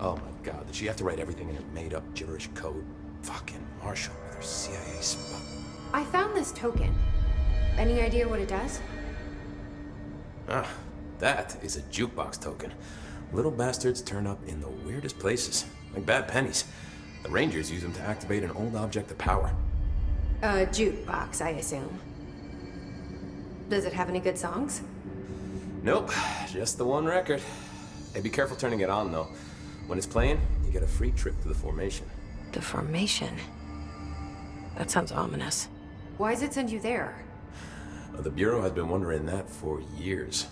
Oh my god, did she have to write everything in her made-up gibberish code? Fucking Marshall with her CIA spot. I found this token. Any idea what it does? Ah, that is a jukebox token. Little bastards turn up in the weirdest places, like bad pennies. The Rangers use them to activate an old object of power. A jukebox, I assume. Does it have any good songs? Nope, just the one record. Hey, be careful turning it on, though. When it's playing, you get a free trip to the formation. The formation? That sounds ominous. Why does it send you there? The Bureau has been wondering that for years.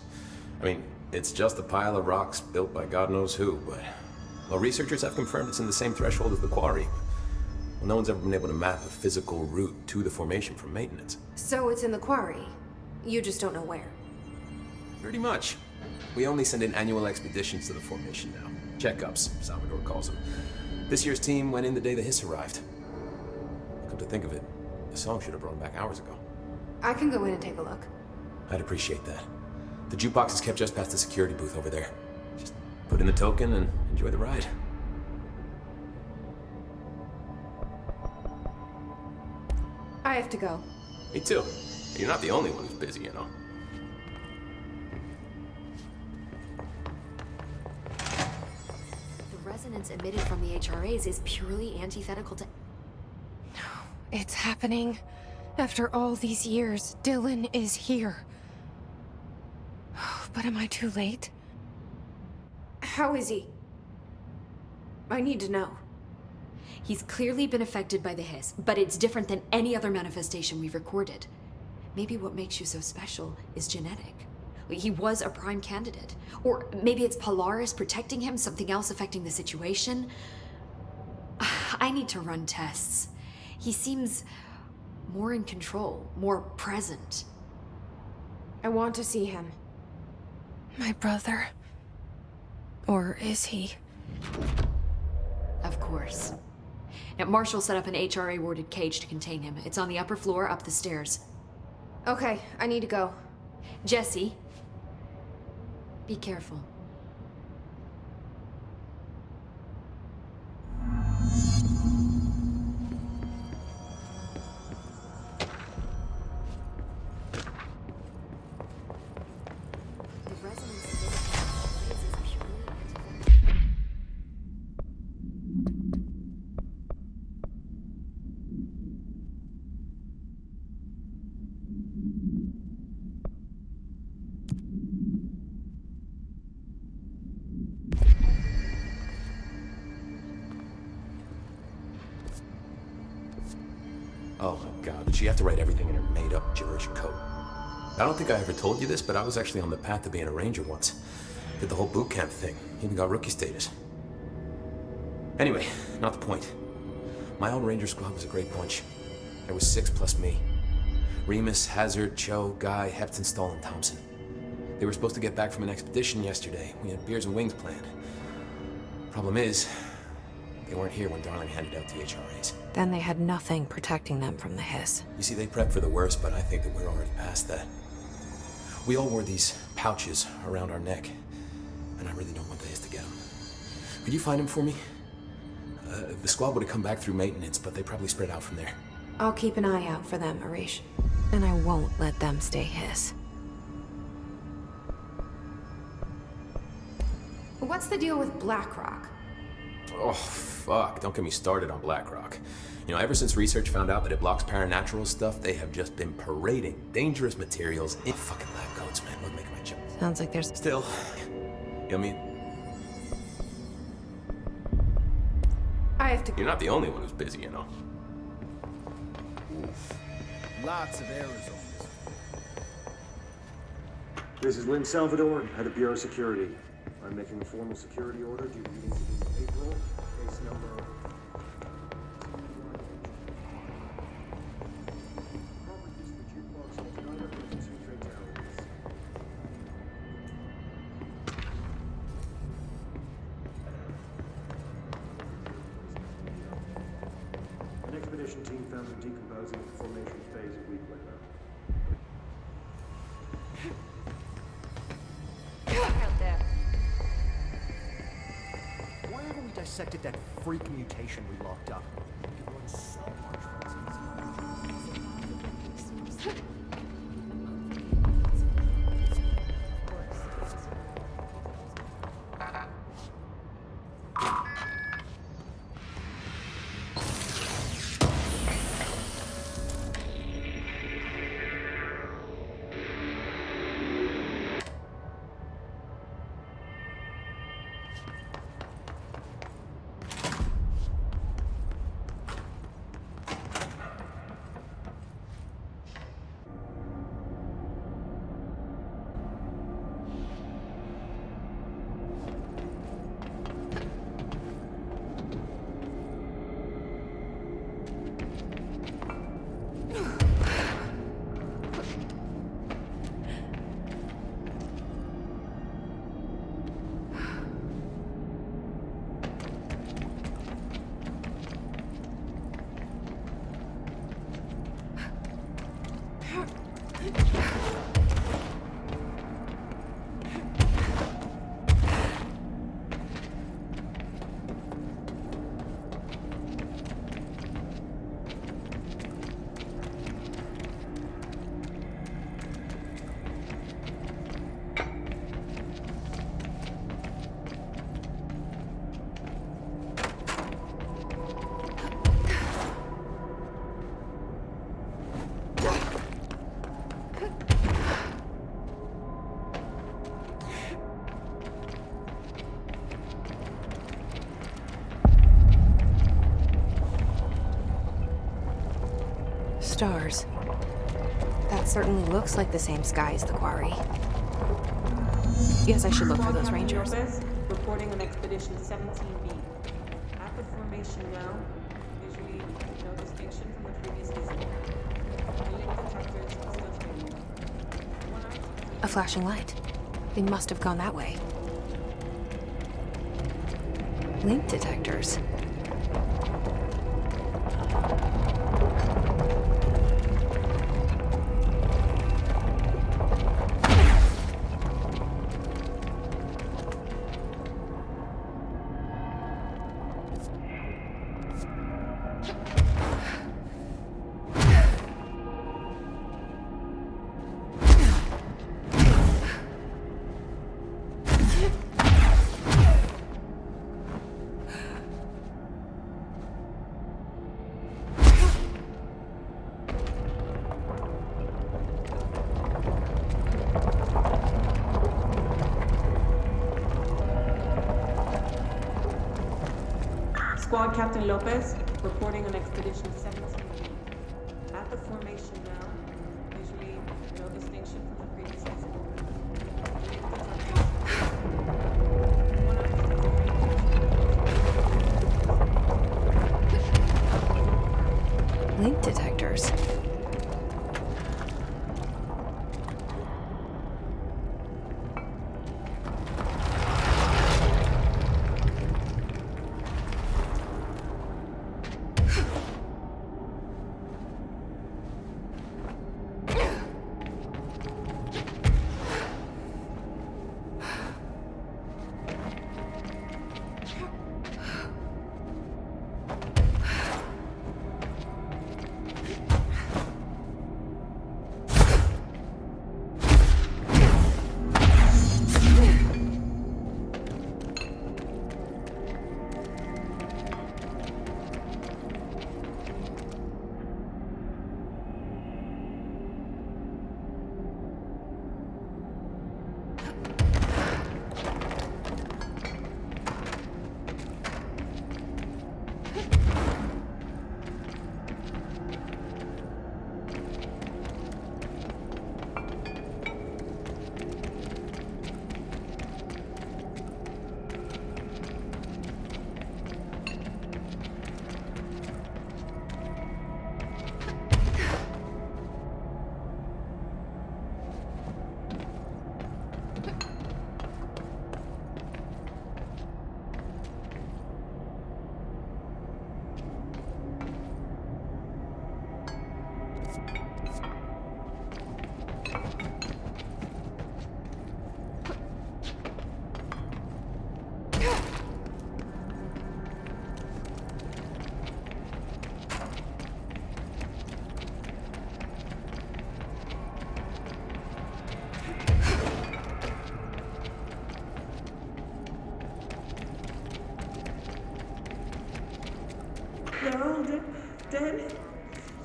I mean, it's just a pile of rocks built by God knows who, but... Well, researchers have confirmed it's in the same threshold as the quarry. Well, no one's ever been able to map a physical route to the formation for maintenance. So it's in the quarry. You just don't know where. Pretty much. We only send in annual expeditions to the formation now. Checkups, Salvador calls them. This year's team went in the day the hiss arrived. Come to think of it, the song should have brought him back hours ago. I can go in and take a look. I'd appreciate that. The jukebox is kept just past the security booth over there. Just put in the token and enjoy the ride. I have to go. Me too. You're not the only one who's busy, you know. resonance emitted from the HRAs is purely antithetical to... It's happening. After all these years, Dylan is here. But am I too late? How is he? I need to know. He's clearly been affected by the hiss, but it's different than any other manifestation we've recorded. Maybe what makes you so special is genetic. He was a prime candidate. Or maybe it's Polaris protecting him, something else affecting the situation. I need to run tests. He seems more in control, more present. I want to see him. My brother. Or is he? Of course. Now, Marshall set up an HRA-warded cage to contain him. It's on the upper floor, up the stairs. Okay, I need to go. Jesse, be careful. The resonance of this is purely antithetical. Oh my god, did she have to write everything in her made-up gibberish code? I don't think I ever told you this, but I was actually on the path to being a ranger once. Did the whole boot camp thing, even got rookie status. Anyway, not the point. My old ranger squad was a great bunch. There was 6 plus me. Remus, Hazard, Cho, Guy, Heptonstall, and Thompson. They were supposed to get back from an expedition yesterday. We had beers and wings planned. Problem is, they weren't here when Darling handed out the HRAs. Then they had nothing protecting them from the hiss. You see, they prepped for the worst, but I think that we're already past that. We all wore these pouches around our neck, and I really don't want the hiss to get them. Could you find them for me? The squad would have come back through maintenance, but they probably spread out from there. I'll keep an eye out for them, Arish. And I won't let them stay hiss. What's the deal with BlackRock? Oh, fuck. Don't get me started on BlackRock. You know, ever since research found out that it blocks paranatural stuff, they have just been parading dangerous materials in fucking lab coats, man. Look, making my job. Sounds like there's... Still, you know what I mean? I have to... You're not the only one who's busy, you know. Lots of errors on this. This is Lynn Salvador, head of Bureau Security. I'm making a formal security order due to meetings in April. Case number... Proper use of the jukebox altogether for two fatalities. An expedition team found them decomposing in the formation phase a week later. Why haven't we dissected that freak mutation we locked up? We could learn so much from this. Stars. That certainly looks like the same sky as the quarry. Yes, I should look for those rangers. Lopez, reporting on Expedition 17B. At the formation now, visually no distinction from the previous visit. The link detectors still failing. A flashing light. They must have gone that way. Link detectors. Squad Captain Lopez, reporting on Expedition 17B. At the formation now, visually no distinction from the previous visit. Link detectors. They're all dead.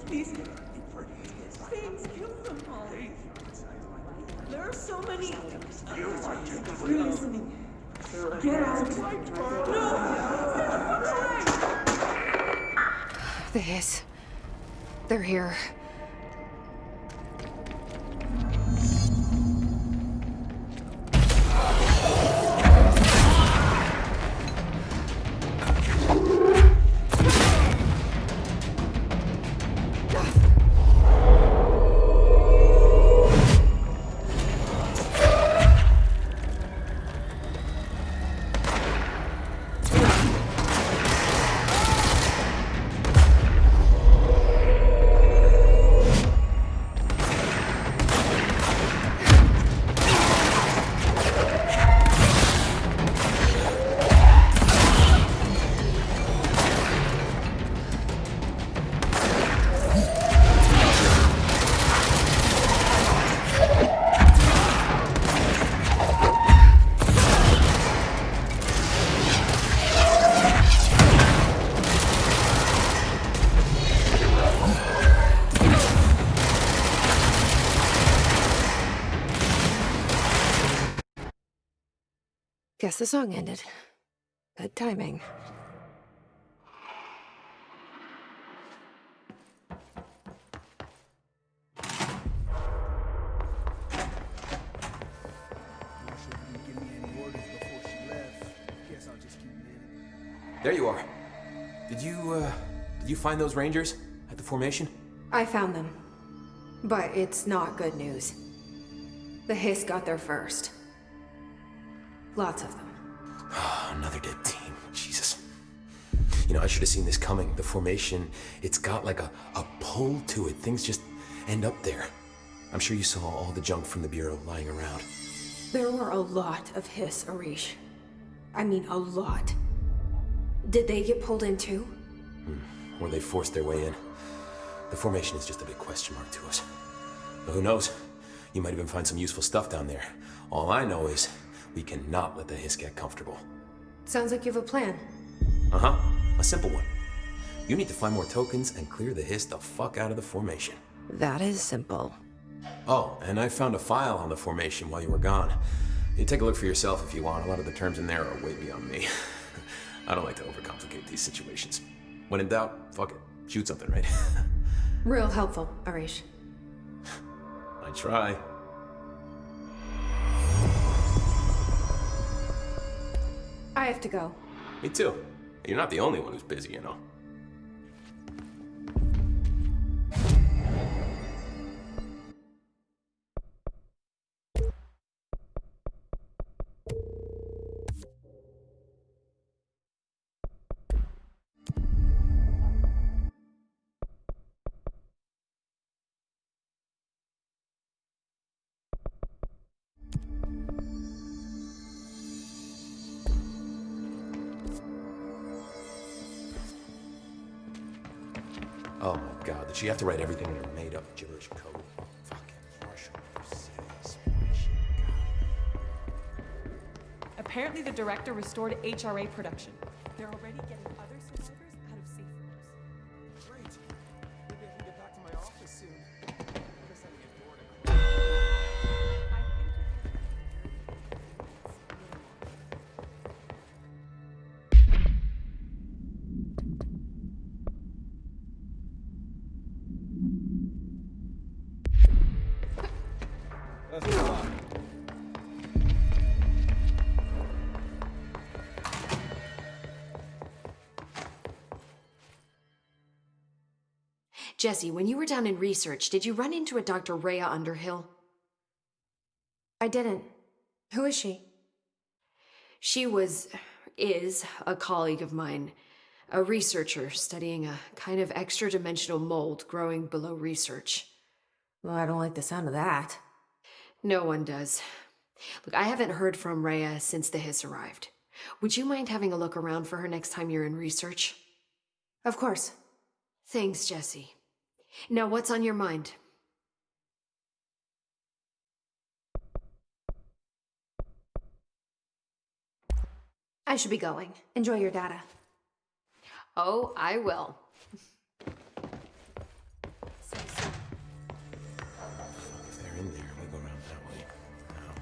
These things killed them all. There are so many. We're listening. Get out. No! The hiss. They're here. Guess the song ended. Good timing. There you are. Did you find those Rangers at the formation? I found them. But it's not good news. The Hiss got there first. Lots of them. Another dead team. Jesus. You know, I should have seen this coming. The formation, it's got like a pull to it. Things just end up there. I'm sure you saw all the junk from the Bureau lying around. There were a lot of Hiss, Arish. I mean, a lot. Did they get pulled in too? Or they forced their way in. The formation is just a big question mark to us. But who knows? You might even find some useful stuff down there. All I know is we cannot let the Hiss get comfortable. Sounds like you have a plan. Uh-huh. A simple one. You need to find more tokens and clear the Hiss the fuck out of the formation. That is simple. Oh, and I found a file on the formation while you were gone. You take a look for yourself if you want. A lot of the terms in there are way beyond me. I don't like to overcomplicate these situations. When in doubt, fuck it. Shoot something, right? Real helpful, Arish. I try. I have to go. Me too. You're not the only one who's busy, you know. Oh my god, did she have to write everything in her made-up gibberish code? Fucking Marshall Mercedes. Apparently, the director restored HRA production. They're already getting other survivors out of safe rooms. Great. Maybe I can get back to my office soon. Guess I can get bored. I think That's a lot. Jesse, when you were down in research, did you run into a Dr. Rhea Underhill? I didn't. Who is she? She is a colleague of mine, a researcher studying a kind of extra-dimensional mold growing below research. Well, I don't like the sound of that. No one does. Look, I haven't heard from Rhea since the Hiss arrived. Would you mind having a look around for her next time you're in research? Of course. Thanks, Jesse. Now, what's on your mind? I should be going. Enjoy your data. Oh, I will. If they're in there, we go around that way. Now.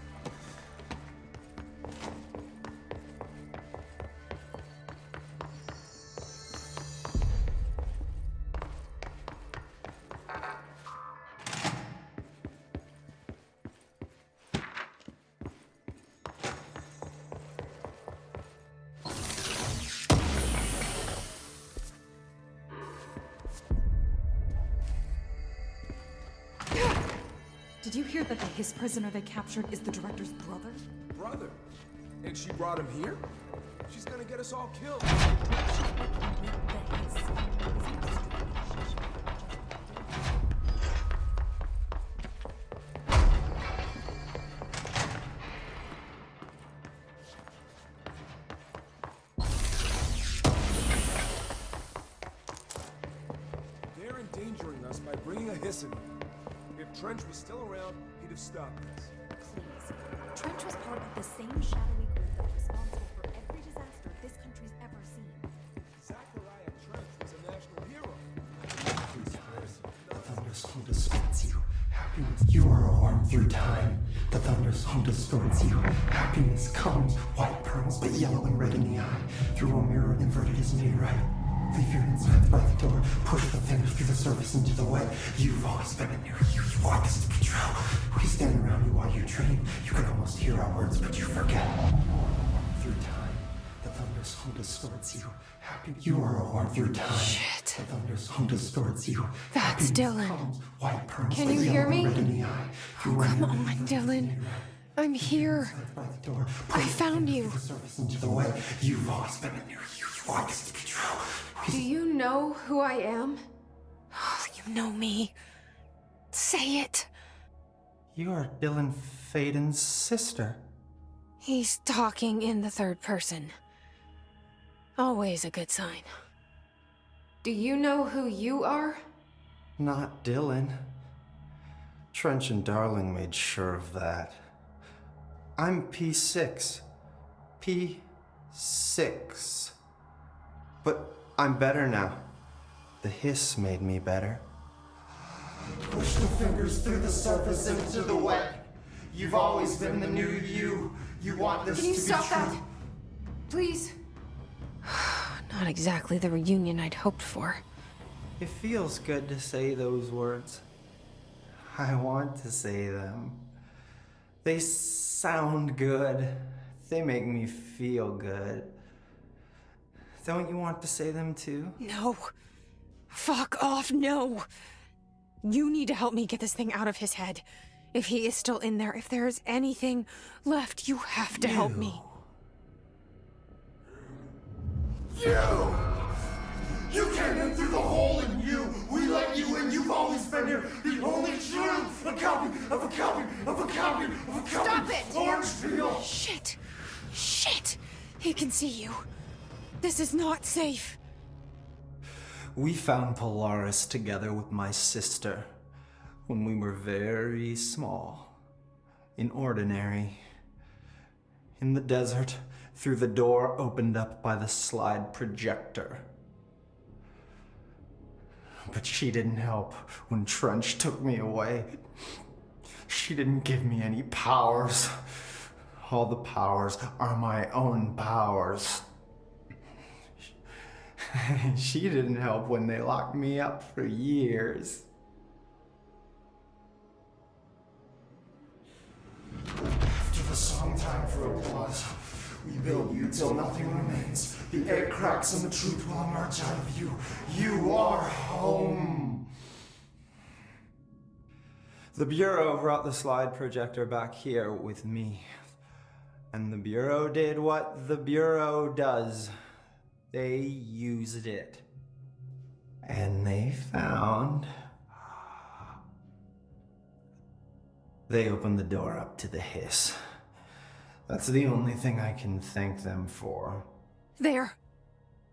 Did you hear that the Hiss prisoner they captured is the director's brother? Brother? And she brought him here? She's gonna get us all killed. They're endangering us by bringing a Hiss in. If Trench was still around, he'd have stopped us. Please. Trench was part of the same shadowy group that was responsible for every disaster this country's ever seen. Zachariah Trench was a national hero. The thunder's home distorts you. Happiness, you are a worm through time. The thunder's home distorts you. Happiness comes, white pearls, but yellow and red in the eye. Through a mirror inverted is made right. Leave your insides by the door. Push the fingers through the surface into the wet. You've always been in there. You want this to be true. We stand around you while you dream. You can almost hear our words, but you forget. Through time, the thunder thunder's home distorts you. Happy, you are a warm through time. Shit. The thunder's home distorts you. That's Happiness Dylan. comes, white pearls, Can but you yellow hear and me? red in the eye. Oh, come on, Dylan. I'm here. By the door, I found you. the surface into the way. You've always been in there. You want this to be true. Do you know who I am? You know me. Say it. You are Dylan Faden's sister. He's talking in the third person. Always a good sign. Do you know who you are? Not Dylan. Trench and Darling made sure of that. I'm P6. P6. But I'm better now. The hiss made me better. Push the fingers through the surface into the wet. You've always been the new you. You want this Can you to stop be true. that? Please? Not exactly the reunion I'd hoped for. It feels good to say those words. I want to say them. They sound good. They make me feel good. Don't you want to say them too? No. Fuck off, no. You need to help me get this thing out of his head. If he is still in there, if there is anything left, you have to help me. You came in through the hole in you. We let you in. You've always been here. The only truth. A copy of a copy of a copy of a copy. Stop it! Orange peel. Shit. Shit. He can see you. This is not safe. We found Polaris together with my sister when we were very small, in Ordinary, in the desert, through the door opened up by the slide projector. But she didn't help when Trench took me away. She didn't give me any powers. All the powers are my own powers. She didn't help when they locked me up for years. After the song time for applause, we build you till nothing remains. The egg cracks and the truth will emerge out of you. You are home. The Bureau brought the slide projector back here with me. And the Bureau did what the Bureau does. They used it. And they found... They opened the door up to the hiss. That's the only thing I can thank them for. There.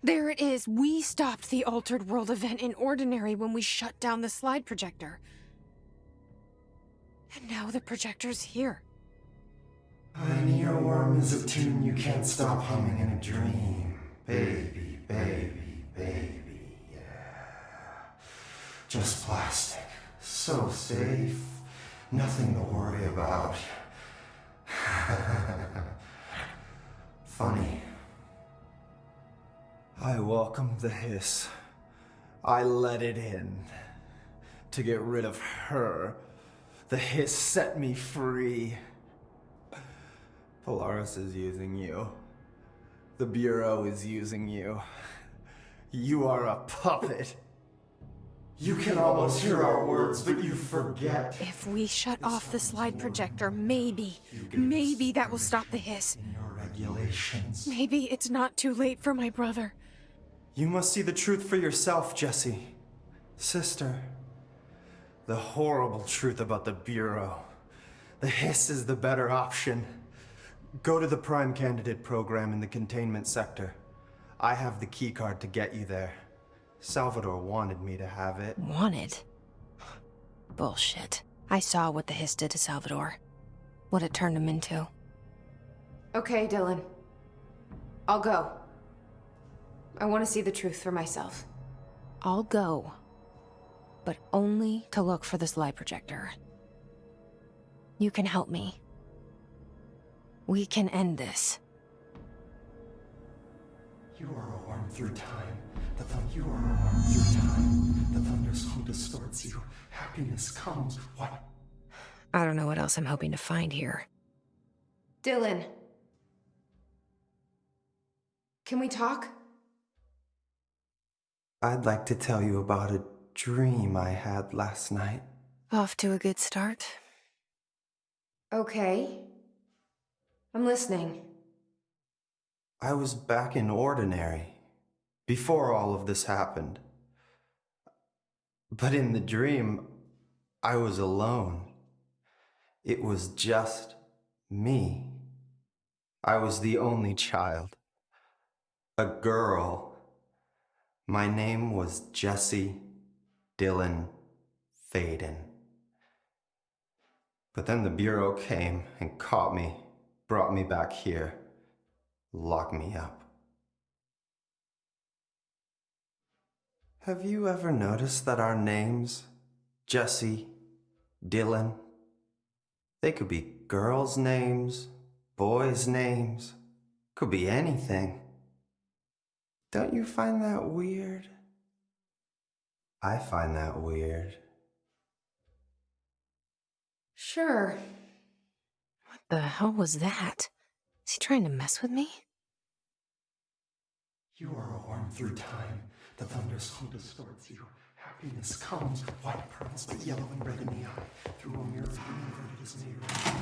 There it is. We stopped the Altered World event in Ordinary when we shut down the slide projector. And now the projector's here. An earworm is a tune you can't stop humming in a dream. Baby, baby, baby, yeah. Just plastic. So safe. Nothing to worry about. Funny. I welcomed the hiss. I let it in. To get rid of her. The hiss set me free. Polaris is using you. The Bureau is using you. You are a puppet. You can almost hear our words, but you forget. If we shut off the slide projector, maybe that will stop the hiss. In your regulations. Maybe it's not too late for my brother. You must see the truth for yourself, Jessie. Sister. The horrible truth about the Bureau. The hiss is the better option. Go to the Prime Candidate program in the containment sector. I have the keycard to get you there. Salvador wanted me to have it. Wanted? Bullshit. I saw what the hiss did to Salvador. What it turned him into. Okay, Dylan. I'll go. I want to see the truth for myself. I'll go. But only to look for the slide projector. You can help me. We can end this. You are a worm through time. You are a worm through time. The thunder's home distorts you. Happiness comes. What? I don't know what else I'm hoping to find here. Dylan. Can we talk? I'd like to tell you about a dream I had last night. Off to a good start. Okay. I'm listening. I was back in Ordinary, before all of this happened. But in the dream, I was alone. It was just me. I was the only child. A girl. My name was Jesse Dylan Faden. But then the Bureau came and caught me, brought me back here, locked me up. Have you ever noticed that our names, Jesse, Dylan, they could be girls' names, boys' names, could be anything. Don't you find that weird? I find that weird. Sure. What the hell was that? Is he trying to mess with me? You are a worm through time. The thunderstorm distorts you. Happiness comes, white pearls, but yellow and red in the eye. Through a mirror, inverted is made right.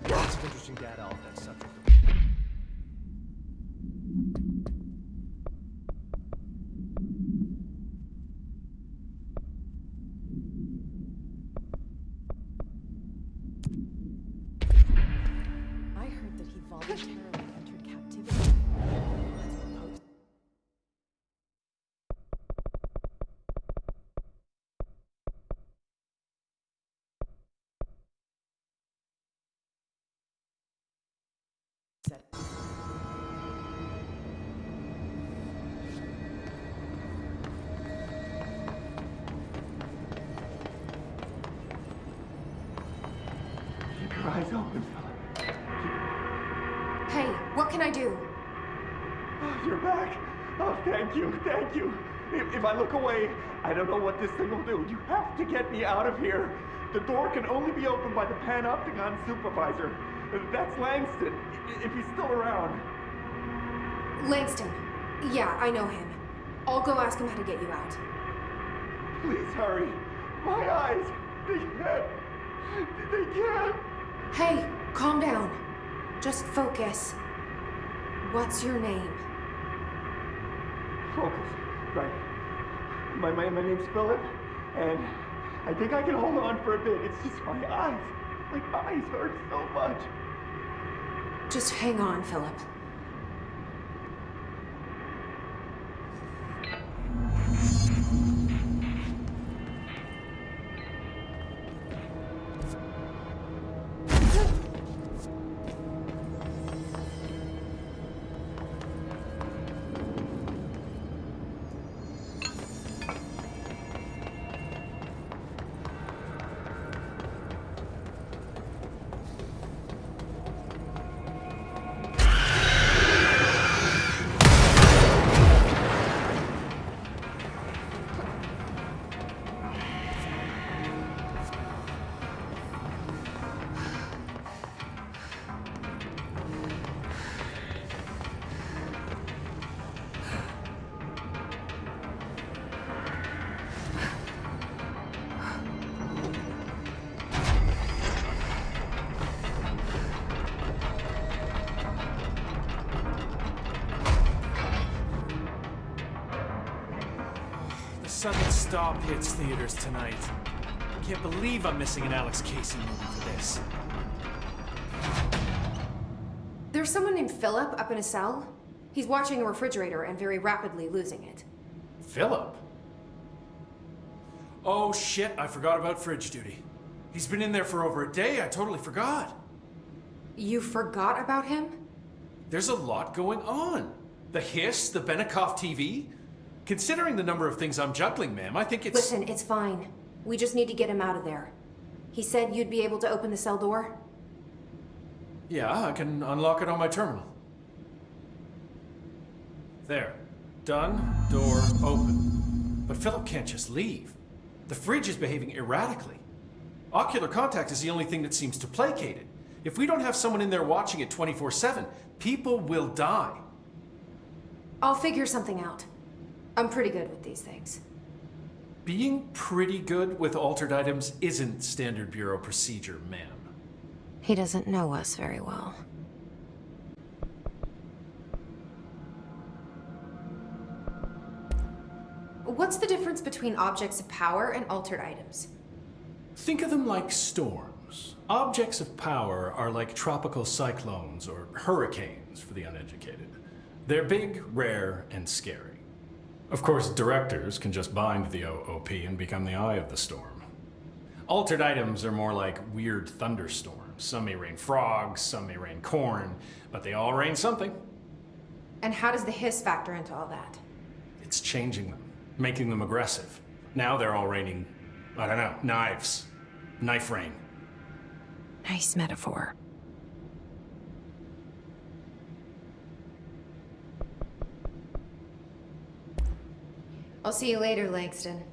Lots of interesting data off that subject. I heard that he voluntarily entered captivity. That's proposed. Said. Keep your eyes open, fella. Hey, what can I do? Oh, you're back. Oh, thank you, thank you. If I look away, I don't know what this thing will do. You have to get me out of here. The door can only be opened by the Panopticon supervisor. That's Langston, if he's still around. Langston. Yeah, I know him. I'll go ask him how to get you out. Please hurry. My eyes, they can't. Hey, calm down. Just focus. What's your name? Focus, right. My name's Philip, and I think I can hold on for a bit. It's just my eyes. My eyes hurt so much. Just hang on, Philip. Sudden Stop hits theaters tonight. I can't believe I'm missing an Alex Casey movie for this. There's someone named Philip up in a cell. He's watching a refrigerator and very rapidly losing it. Philip? Oh shit, I forgot about fridge duty. He's been in there for over a day, I totally forgot. You forgot about him? There's a lot going on. The Hiss, the Benikoff TV. Considering the number of things I'm juggling, ma'am, I think it's... Listen, it's fine. We just need to get him out of there. He said you'd be able to open the cell door? Yeah, I can unlock it on my terminal. There. Done. Door open. But Philip can't just leave. The fridge is behaving erratically. Ocular contact is the only thing that seems to placate it. If we don't have someone in there watching it 24/7, people will die. I'll figure something out. I'm pretty good with these things. Being pretty good with altered items isn't standard Bureau procedure, ma'am. He doesn't know us very well. What's the difference between objects of power and altered items? Think of them like storms. Objects of power are like tropical cyclones or hurricanes for the uneducated. They're big, rare, and scary. Of course, directors can just bind the OOP and become the eye of the storm. Altered items are more like weird thunderstorms. Some may rain frogs, some may rain corn, but they all rain something. And how does the hiss factor into all that? It's changing them, making them aggressive. Now they're all raining, I don't know, knives. Knife rain. Nice metaphor. I'll see you later, Langston.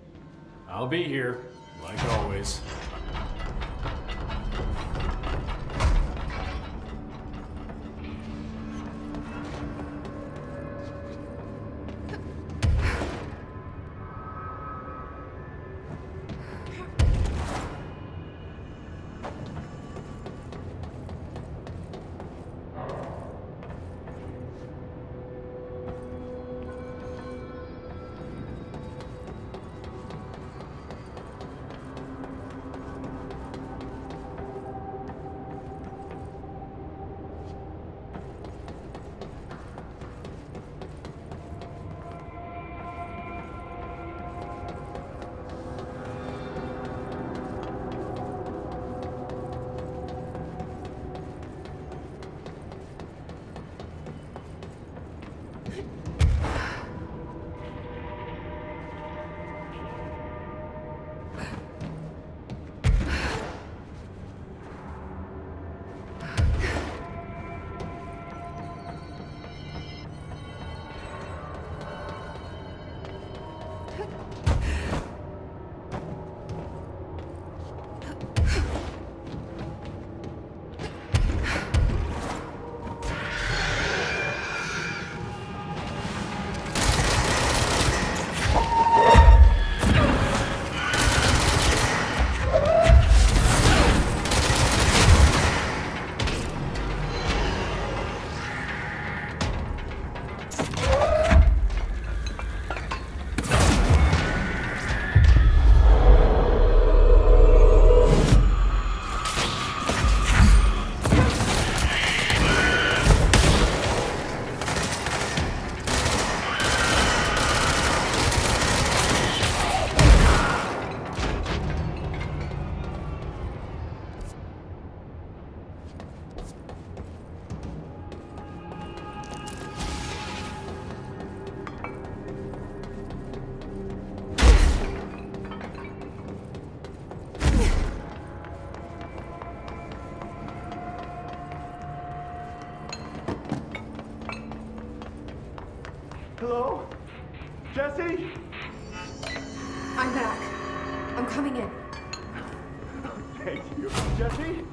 I'll be here, like always. Hello? Jesse? I'm back. I'm coming in. Thank you. Jesse?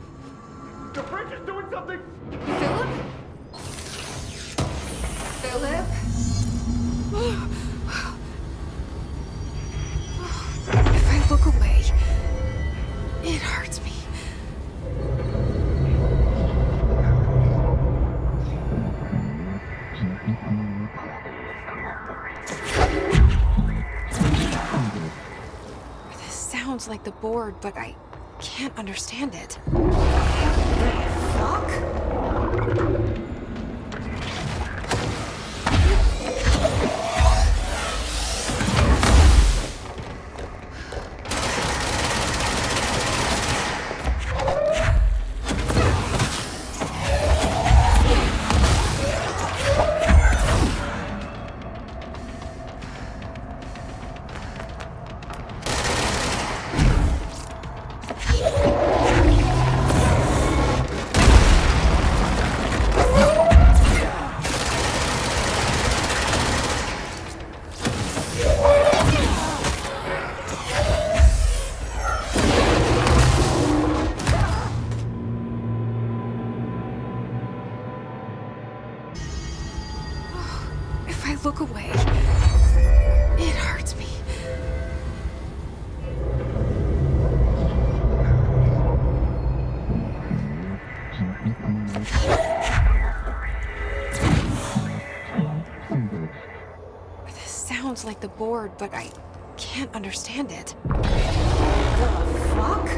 The fridge is doing something! Philip? Philip? If I look away, it hurts me. This sounds like the board, but I can't understand it. Fuck? sounds like the board, but I can't understand it. The fuck?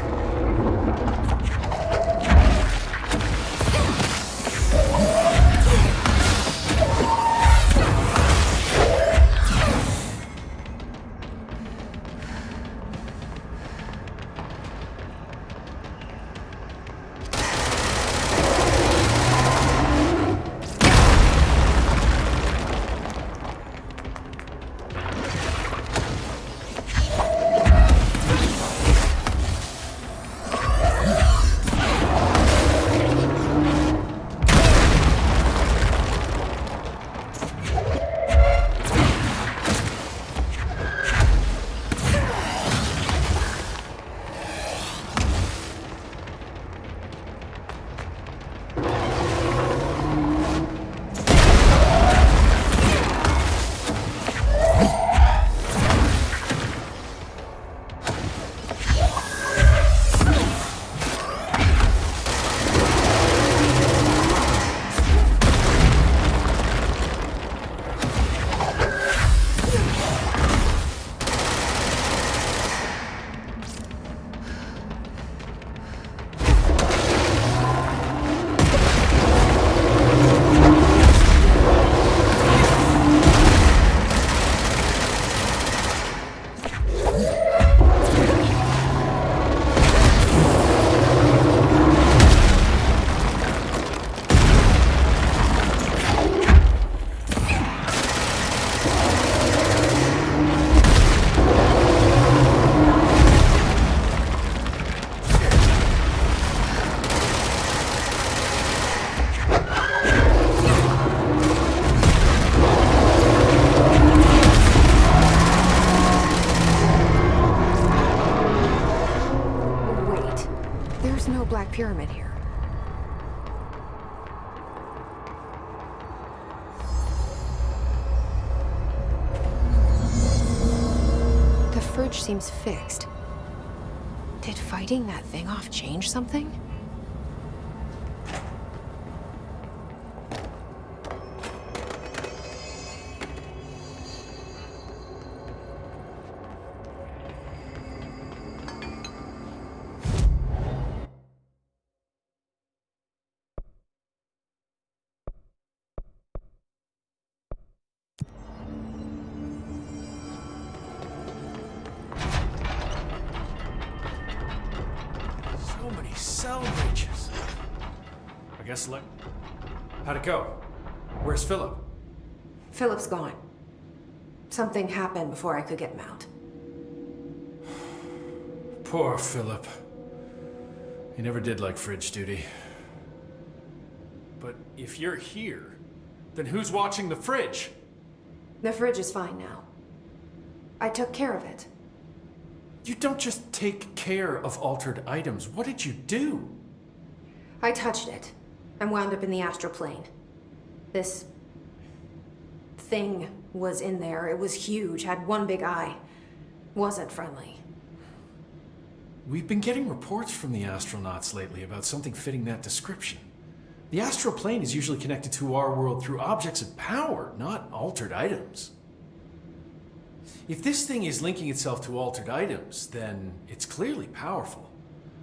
There's no Black Pyramid here. The fridge seems fixed. Did fighting that thing off change something? So many cell breaches. I guess how'd it go? Where's Philip? Philip's gone. Something happened before I could get him out. Poor Philip. He never did like fridge duty. But if you're here, then who's watching the fridge? The fridge is fine now. I took care of it. You don't just take care of altered items. What did you do? I touched it and wound up in the astral plane. This thing was in there. It was huge, had one big eye. Wasn't friendly. We've been getting reports from the astronauts lately about something fitting that description. The astral plane is usually connected to our world through objects of power, not altered items. If this thing is linking itself to altered items, then it's clearly powerful.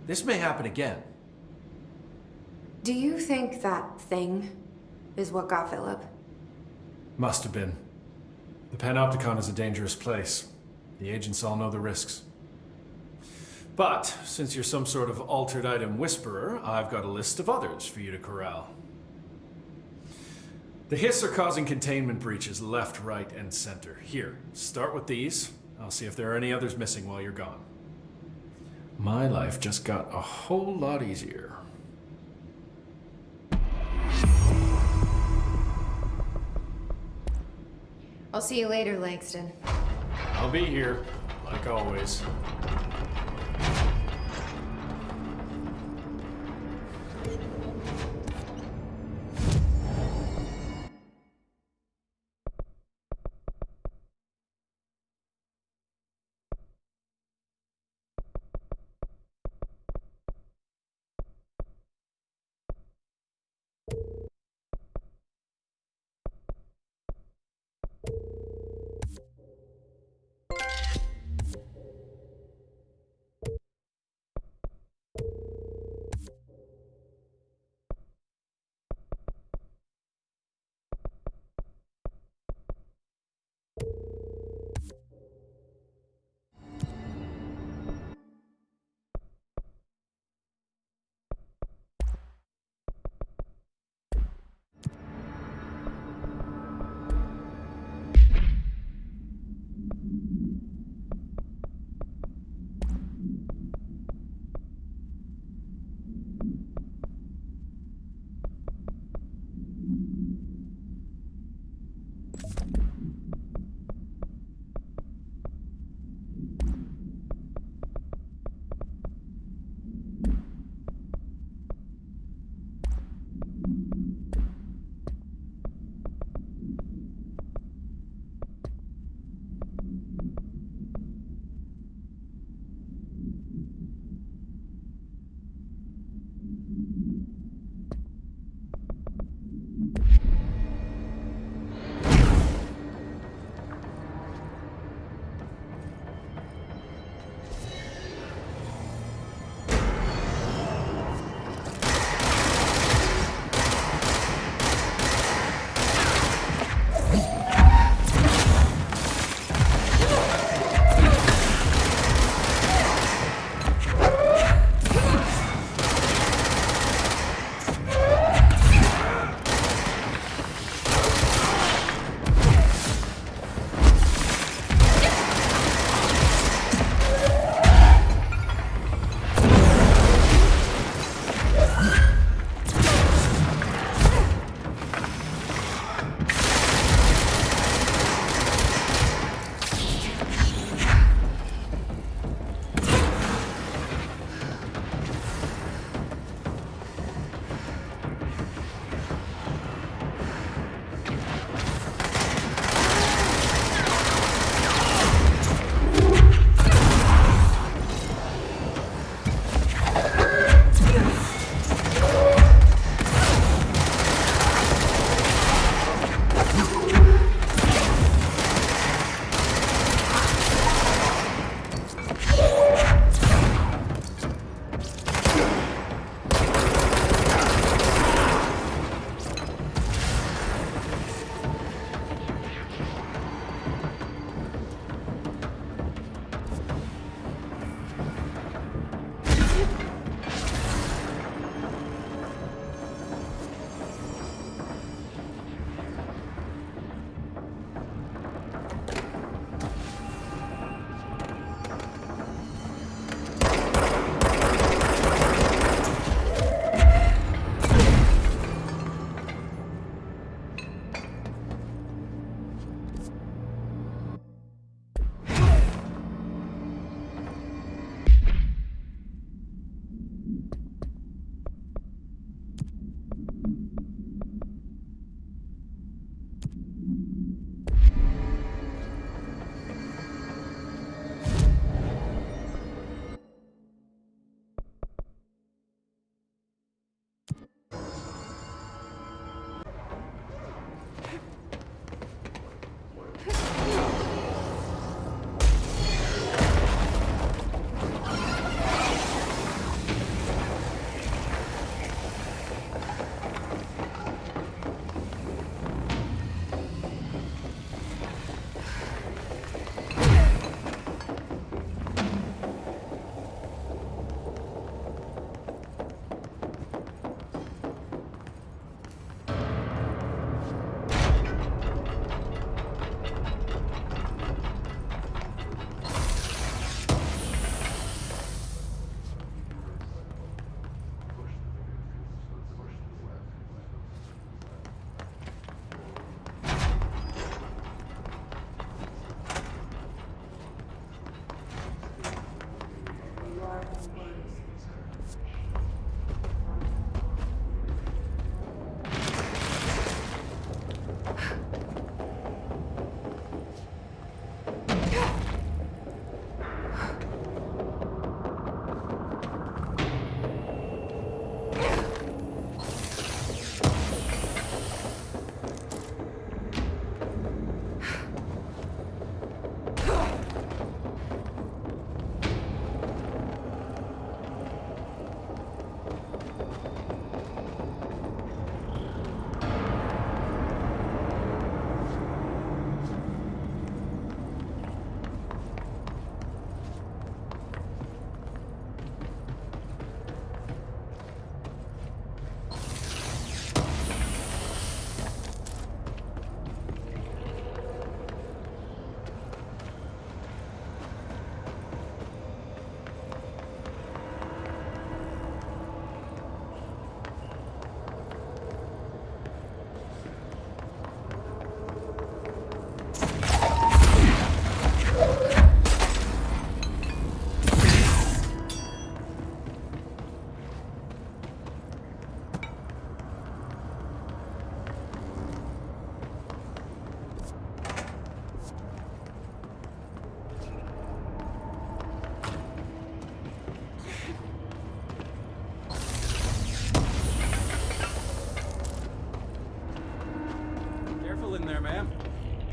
This may happen again. Do you think that thing is what got Philip? Must have been. The Panopticon is a dangerous place. The agents all know the risks. But, since you're some sort of altered item whisperer, I've got a list of others for you to corral. The Hiss are causing containment breaches left, right, and center. Here, start with these. I'll see if there are any others missing while you're gone. My life just got a whole lot easier. I'll see you later, Langston. I'll be here, like always.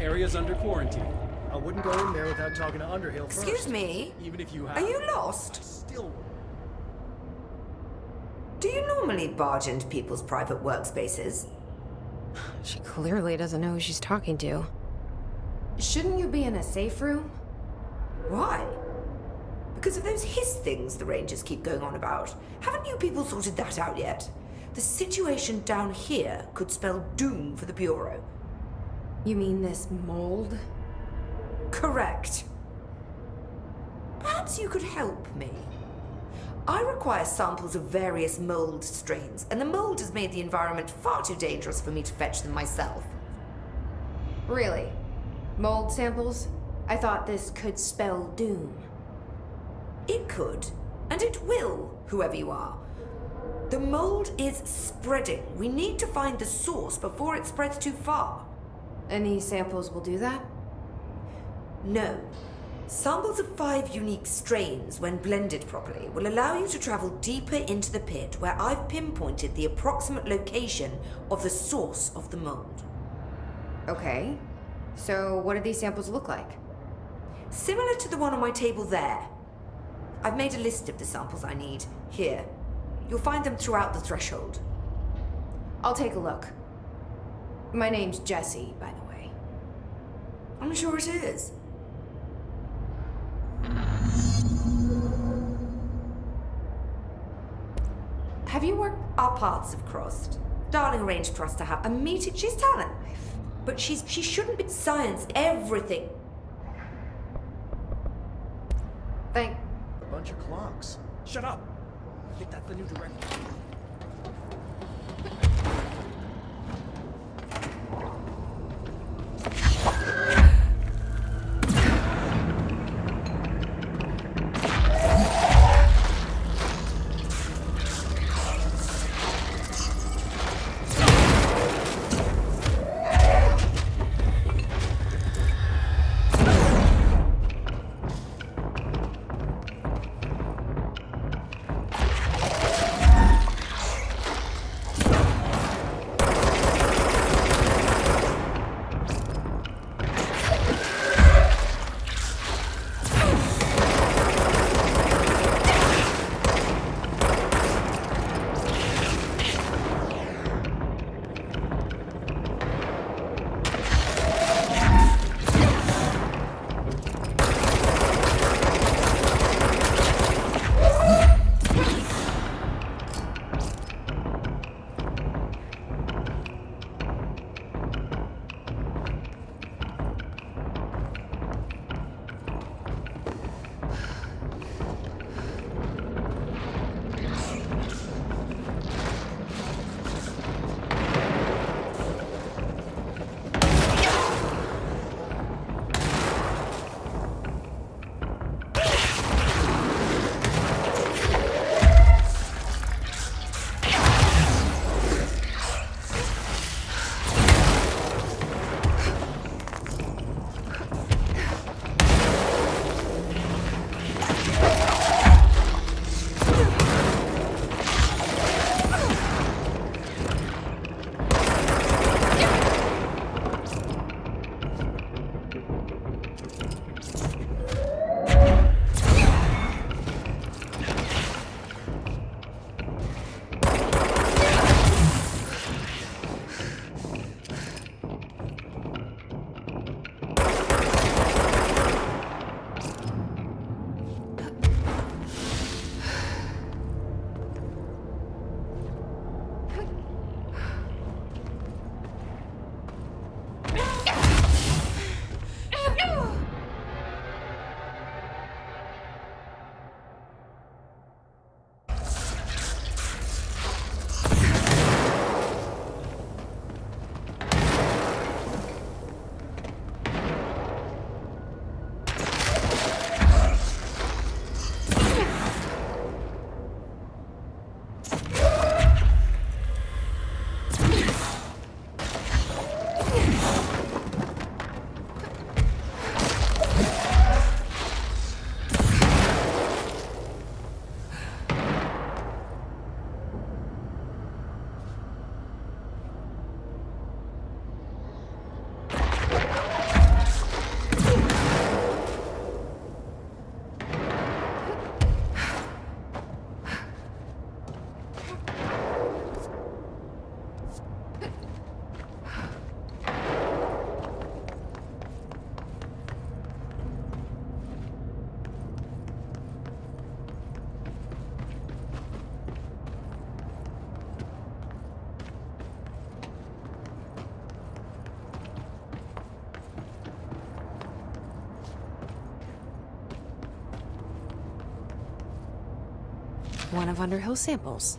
area's under quarantine. I wouldn't go in there without talking to Underhill first. Excuse me? Even if you have... Are you lost? Still... Do you normally barge into people's private workspaces? She clearly doesn't know who she's talking to. Shouldn't you be in a safe room? Why? Because of those hiss things the Rangers keep going on about. Haven't you people sorted that out yet? The situation down here could spell doom for the Bureau. You mean this mold? Correct. Perhaps you could help me. I require samples of various mold strains, and the mold has made the environment far too dangerous for me to fetch them myself. Really? Mold samples? I thought this could spell doom. It could, and it will, whoever you are. The mold is spreading. We need to find the source before it spreads too far. And these samples will do that? No. Samples of 5 unique strains, when blended properly, will allow you to travel deeper into the pit where I've pinpointed the approximate location of the source of the mold. Okay. So what do these samples look like? Similar to the one on my table there. I've made a list of the samples I need. Here. You'll find them throughout the threshold. I'll take a look. My name's Jessie, by the way. I'm sure it is. Have you worked? Our paths have crossed. Darling arranged for us to have a meeting. She's talent. But she shouldn't be science, everything. Thank... A bunch of clocks. Shut up! I think that's the new director. One of Underhill's samples.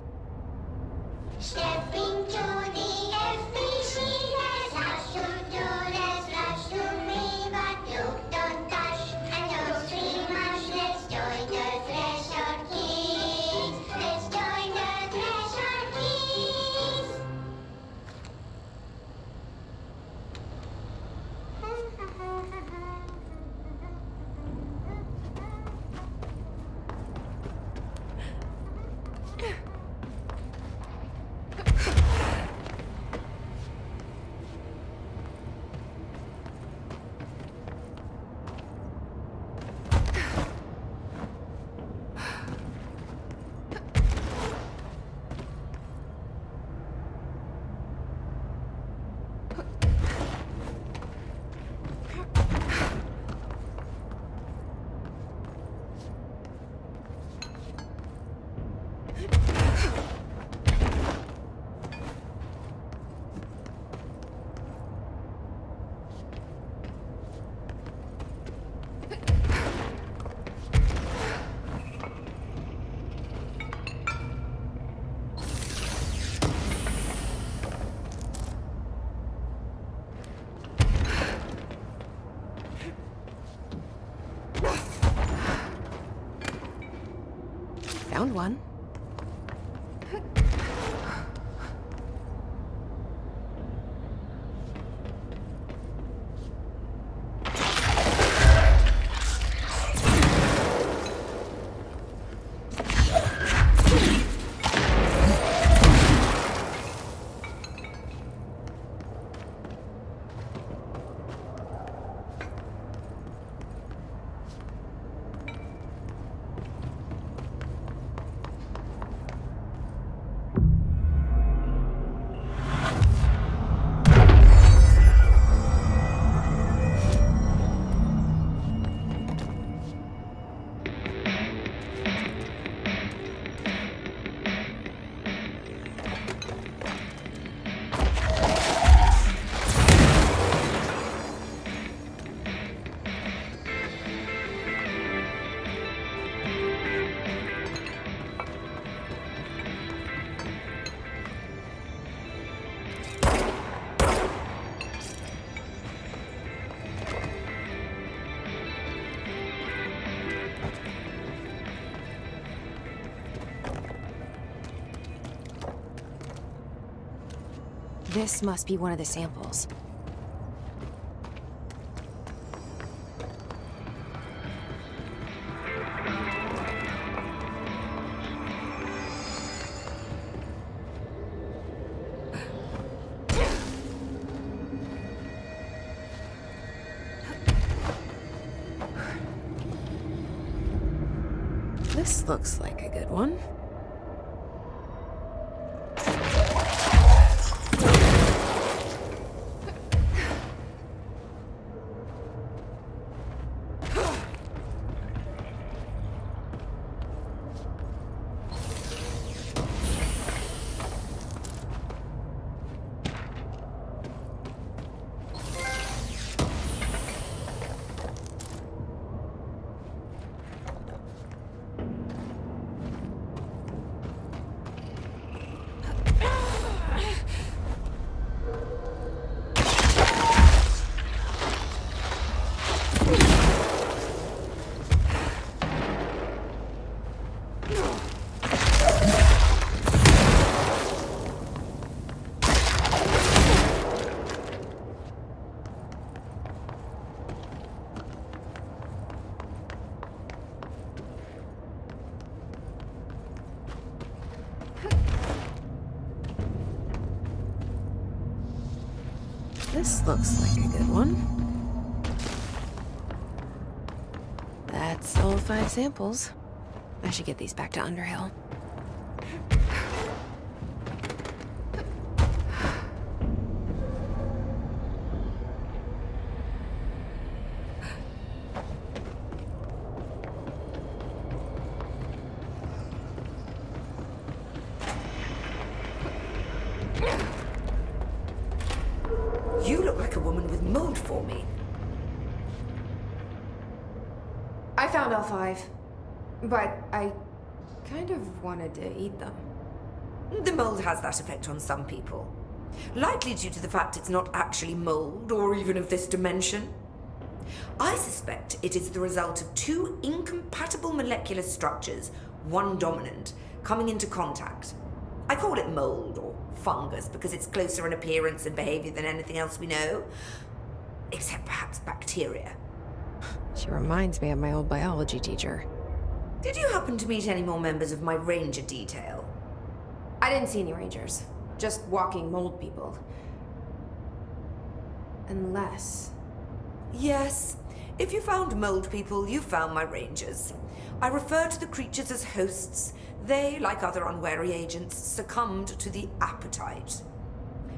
Stepping to the FBC, there's lots to do, there's lots to be, but you don't touch and don't see much. Let's join the Threshold Kids. Let's join the Threshold Kids. Found one. This must be one of the samples. This looks like a good one. This looks like a good one. That's all 5 samples. I should get these back to Underhill. You look like a woman with mold for me. I found all 5, but I kind of wanted to eat them. The mold has that effect on some people. Likely due to the fact it's not actually mold, or even of this dimension. I suspect it is the result of two incompatible molecular structures, one dominant, coming into contact. I call it mold, or fungus, because it's closer in appearance and behavior than anything else we know. Except perhaps bacteria. She reminds me of my old biology teacher. Did you happen to meet any more members of my ranger detail? I didn't see any rangers. Just walking mold people. Unless... Yes. If you found mold people, you found my rangers. I refer to the creatures as hosts. They, like other unwary agents, succumbed to the appetite.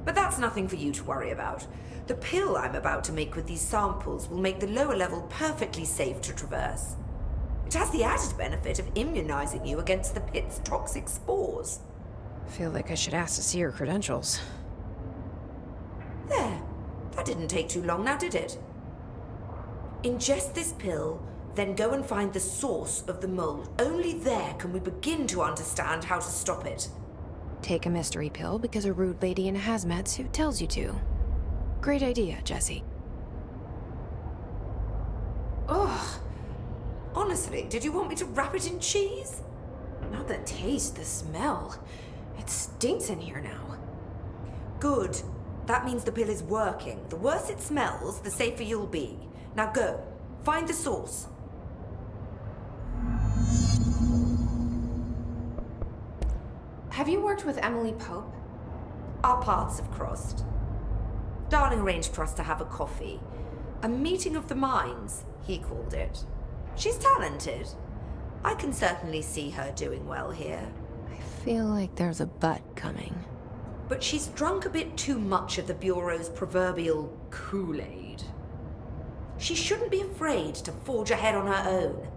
But that's nothing for you to worry about. The pill I'm about to make with these samples will make the lower level perfectly safe to traverse. It has the added benefit of immunizing you against the pit's toxic spores. I feel like I should ask to see her credentials. There. That didn't take too long now, did it? Ingest this pill, then go and find the source of the mold. Only there can we begin to understand how to stop it. Take a mystery pill because a rude lady in a hazmat suit tells you to. Great idea, Jesse. Ugh. Honestly, did you want me to wrap it in cheese? Not the taste, the smell. It stinks in here now. Good. That means the pill is working. The worse it smells, the safer you'll be. Now go. Find the source. Have you worked with Emily Pope? Our paths have crossed. Darling arranged for us to have a coffee. A meeting of the minds, he called it. She's talented. I can certainly see her doing well here. I feel like there's a but coming. But she's drunk a bit too much of the Bureau's proverbial Kool-Aid. She shouldn't be afraid to forge ahead on her own.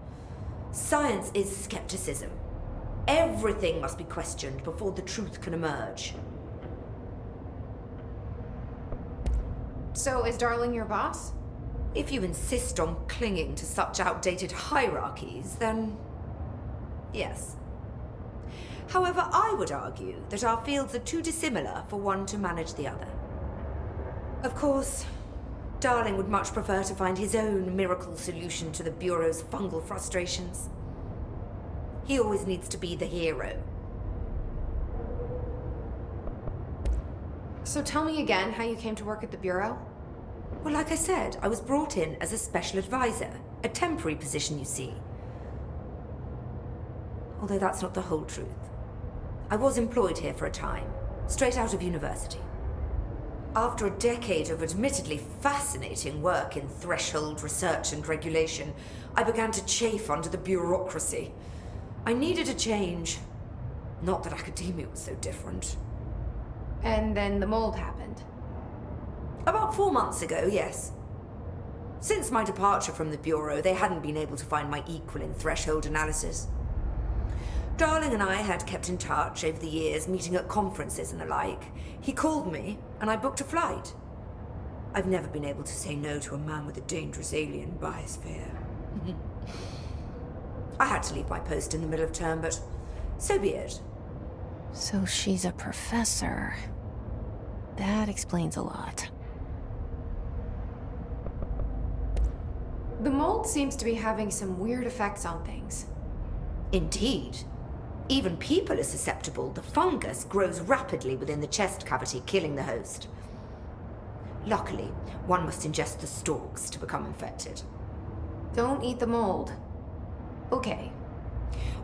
Science is skepticism. Everything must be questioned before the truth can emerge. So is Darling your boss? If you insist on clinging to such outdated hierarchies, then yes. However, I would argue that our fields are too dissimilar for one to manage the other. Of course, Darling would much prefer to find his own miracle solution to the Bureau's fungal frustrations. He always needs to be the hero. So tell me again how you came to work at the Bureau? Well, like I said, I was brought in as a special advisor. A temporary position, you see. Although that's not the whole truth. I was employed here for a time, straight out of university. After a decade of admittedly fascinating work in threshold research and regulation, I began to chafe under the bureaucracy. I needed a change. Not that academia was so different. And then the mold happened. About 4 months ago, yes. Since my departure from the Bureau, they hadn't been able to find my equal in threshold analysis. Darling and I had kept in touch over the years, meeting at conferences and the like. He called me, and I booked a flight. I've never been able to say no to a man with a dangerous alien biosphere. I had to leave my post in the middle of term, but so be it. So she's a professor. That explains a lot. The mold seems to be having some weird effects on things. Indeed. Even people are susceptible. The fungus grows rapidly within the chest cavity, killing the host. Luckily, one must ingest the stalks to become infected. Don't eat the mold. Okay.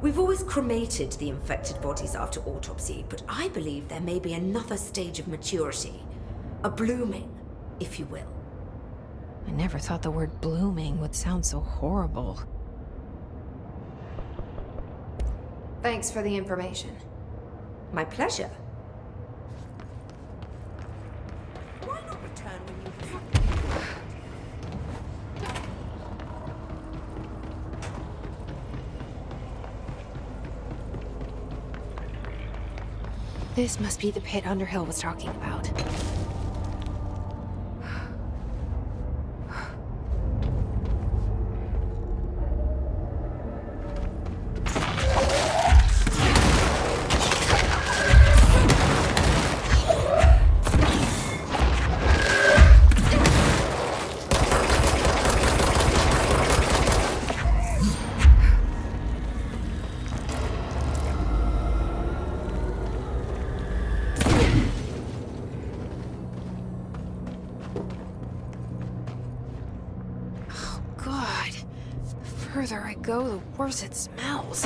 We've always cremated the infected bodies after autopsy, but I believe there may be another stage of maturity. A blooming, if you will. I never thought the word blooming would sound so horrible. Thanks for the information. My pleasure. Why not return when you This must be the pit Underhill was talking about. further I go, the worse it smells.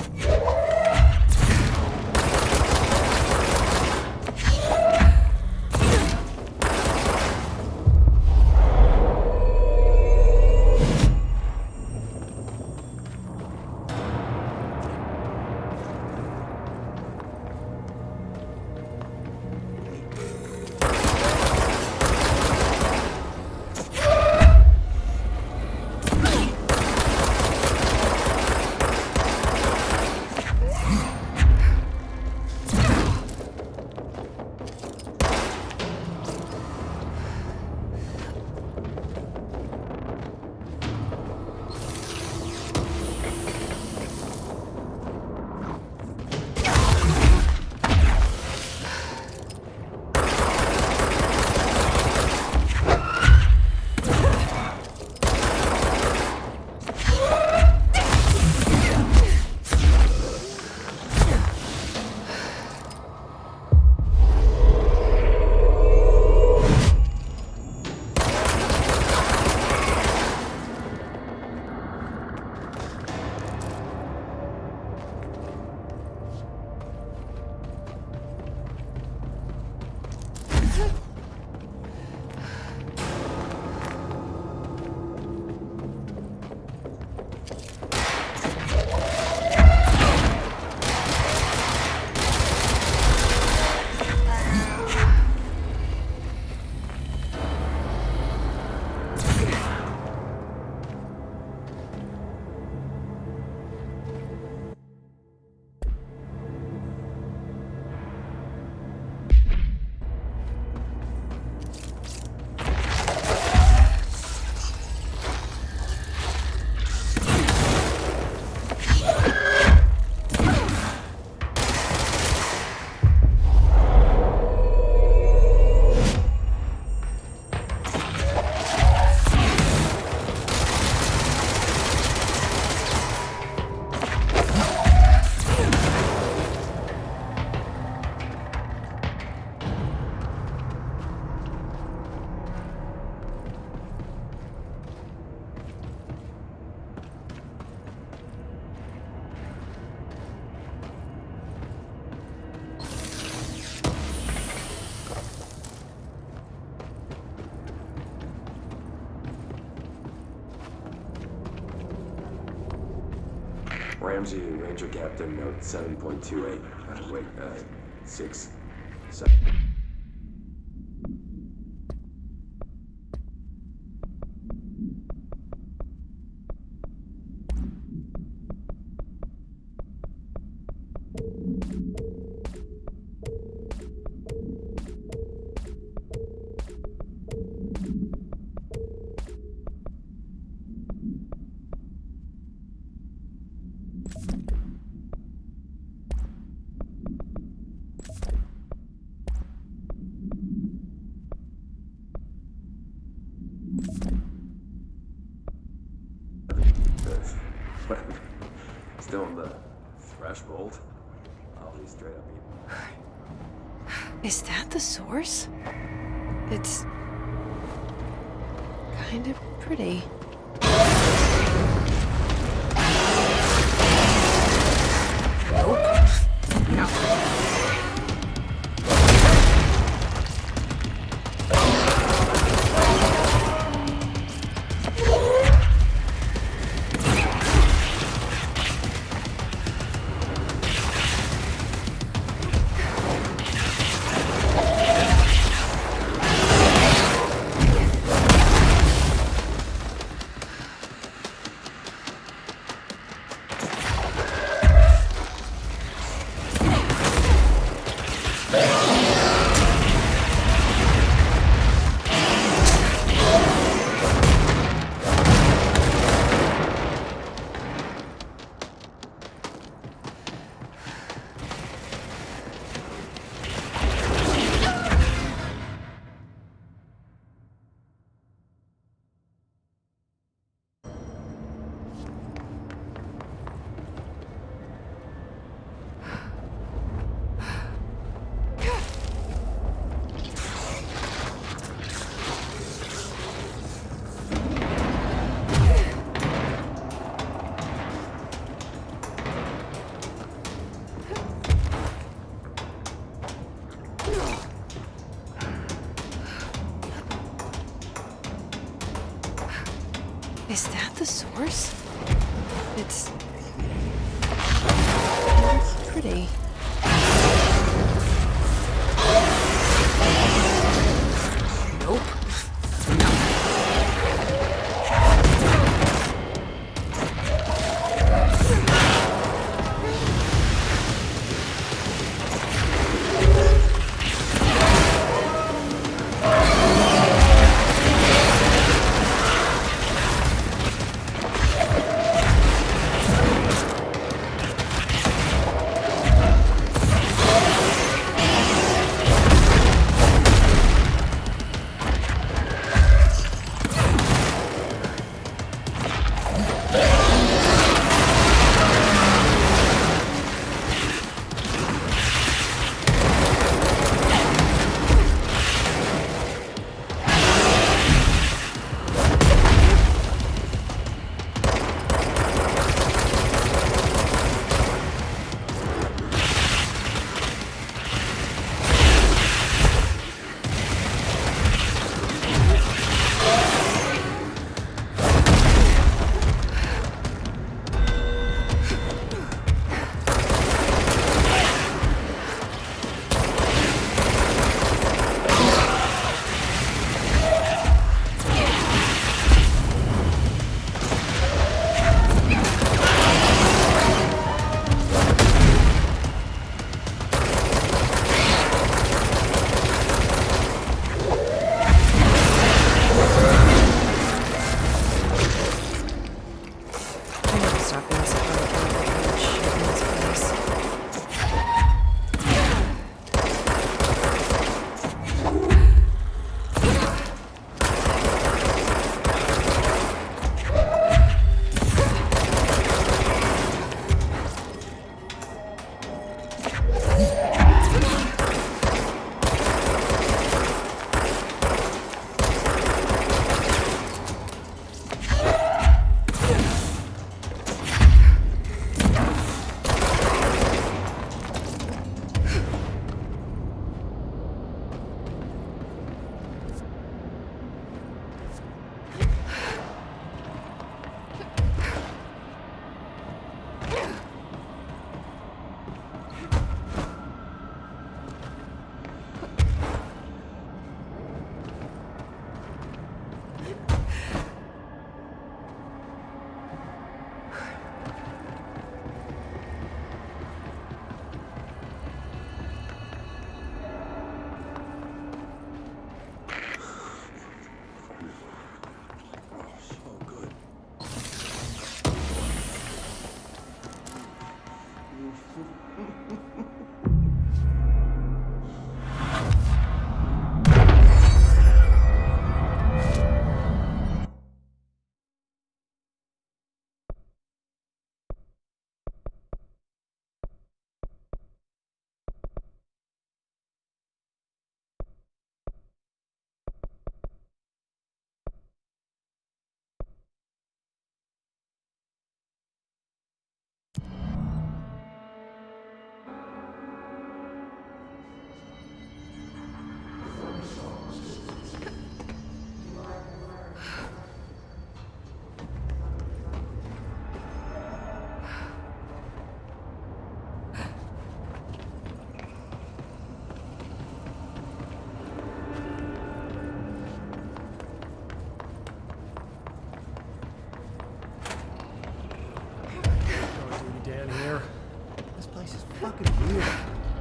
Ramsey, Ranger Captain, note 7.28. Wait, 6. 7. Still in the threshold. I'll be straight up eating. Is that the source? It's kind of pretty. Nope. No. the source? It's pretty. Nope.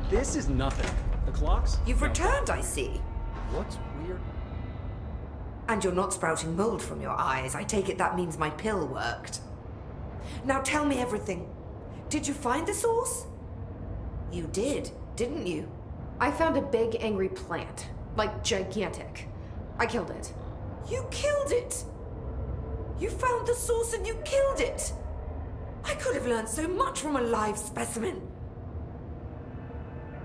This is nothing. The clocks? You've returned, I see. What's weird? And you're not sprouting mold from your eyes. I take it that means my pill worked. Now tell me everything. Did you find the source? You did, didn't you? I found a big angry plant. Like, gigantic. I killed it. You killed it? You found the source and you killed it? I could have learned so much from a live specimen.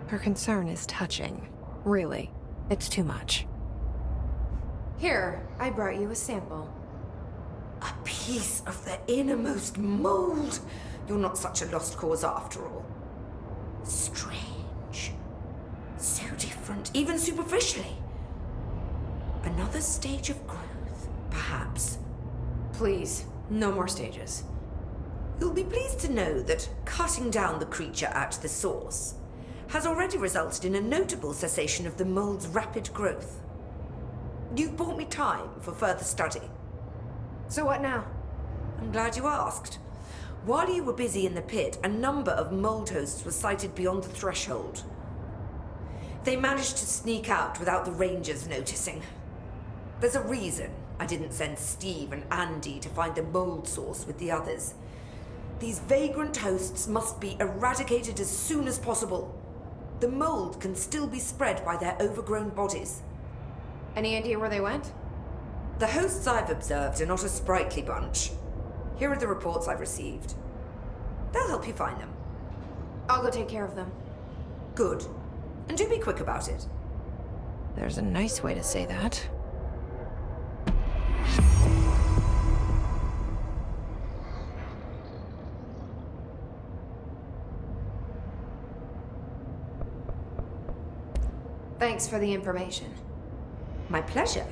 Her concern is touching. Really, it's too much. Here, I brought you a sample. A piece of the innermost mold. You're not such a lost cause after all. Strange. So different, even superficially. Another stage of growth, perhaps. Please, No more stages. You'll be pleased to know that cutting down the creature at the source has already resulted in a notable cessation of the mold's rapid growth. You've bought me time for further study. So what now? I'm glad you asked. While you were busy in the pit, a number of mold hosts were sighted beyond the threshold. They managed to sneak out without the Rangers noticing. There's a reason I didn't send Steve and Andy to find the mold source with the others. These vagrant hosts must be eradicated as soon as possible. The mold can still be spread by their overgrown bodies. Any idea where they went? The hosts I've observed are not a sprightly bunch. Here are the reports I've received. They'll help you find them. I'll go take care of them. Good. And do be quick about it. There's a nice way to say that. Thanks for the information. My pleasure.